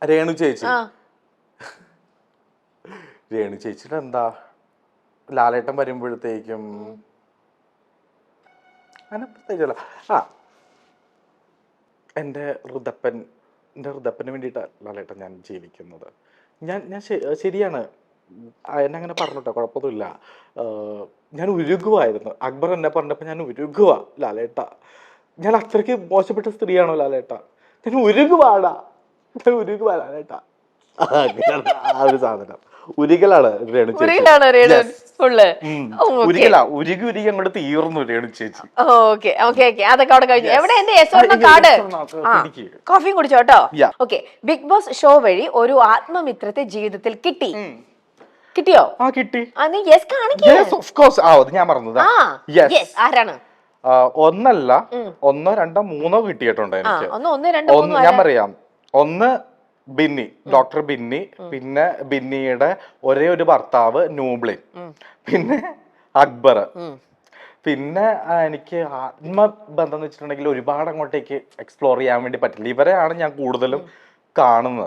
രേണു ചേച്ചി. ആ രേണു ചേച്ചിയുടെ എന്താ, ലാലേട്ടൻ വരുമ്പോഴത്തേക്കും അങ്ങനെ പ്രത്യേകിച്ചല്ല. ആ എൻ്റെ ഋതപ്പന് വേണ്ടിയിട്ടാണ് ലാലേട്ടൻ ഞാൻ ജീവിക്കുന്നത്. ഞാൻ ശരിയാണ്, എന്നെ അങ്ങനെ പറഞ്ഞിട്ടോ, കുഴപ്പമൊന്നുമില്ല. ഞാൻ ഉരുകുവായിരുന്നു. അക്ബർ എന്നെ പറഞ്ഞപ്പോൾ ഞാൻ ഉരുകുക. ലാലേട്ട, ഞാൻ അത്രയ്ക്ക് മോശപ്പെട്ട സ്ത്രീയാണോ ലാലേട്ട? ഞാൻ ഉരുകുവാടാ, ഞാൻ ഉരുകുവാ ലാലേട്ട. ആ ഒരു സാധനം ഉരുകലാണ് രേണു ചേച്ചി. ഉരുകിലാണോ രേണു ഫുള്ള്? ഉരുകല, ഉരുകി അങ്ങോട്ട് തീർന്നു രേണു ചേച്ചി. ഓക്കെ ഓക്കെ ഓക്കെ, അതൊക്കെ അവിടെ കഴിഞ്ഞു. എവിടെ എന്റെ യെസ് കാർഡ്? കോഫിയും കുടിച്ചോട്ടോ. ഓക്കെ, ബിഗ് ബോസ് ഷോ വഴി ഒരു ആത്മമിത്രത്തെ ജീവിതത്തിൽ കിട്ടിയോ? ആ കിട്ടി. നീ യെസ് കാണിക്കേ. Of course. അത് ഞാൻ പറഞ്ഞത്. ആരാണ്? ഒന്നല്ല, 1 2 3 കിട്ടിയിട്ടുണ്ട് എനിക്ക്. ഒന്ന് ഞാൻ പറയാം. ഒന്ന് ബിന്നി, ഡോക്ടർ ബിന്നി, പിന്നെ ബിന്നിയുടെ ഒരേ ഒരു ഭർത്താവ് നൂബ്ലിൻ, പിന്നെ അക്ബർ. പിന്നെ എനിക്ക് ആത്മബന്ധം എന്ന് വെച്ചിട്ടുണ്ടെങ്കിൽ ഒരുപാട് അങ്ങോട്ടേക്ക് എക്സ്പ്ലോർ ചെയ്യാൻ വേണ്ടി പറ്റില്ല. ഇവരെയാണ് ഞാൻ കൂടുതലും കാണുന്നത്.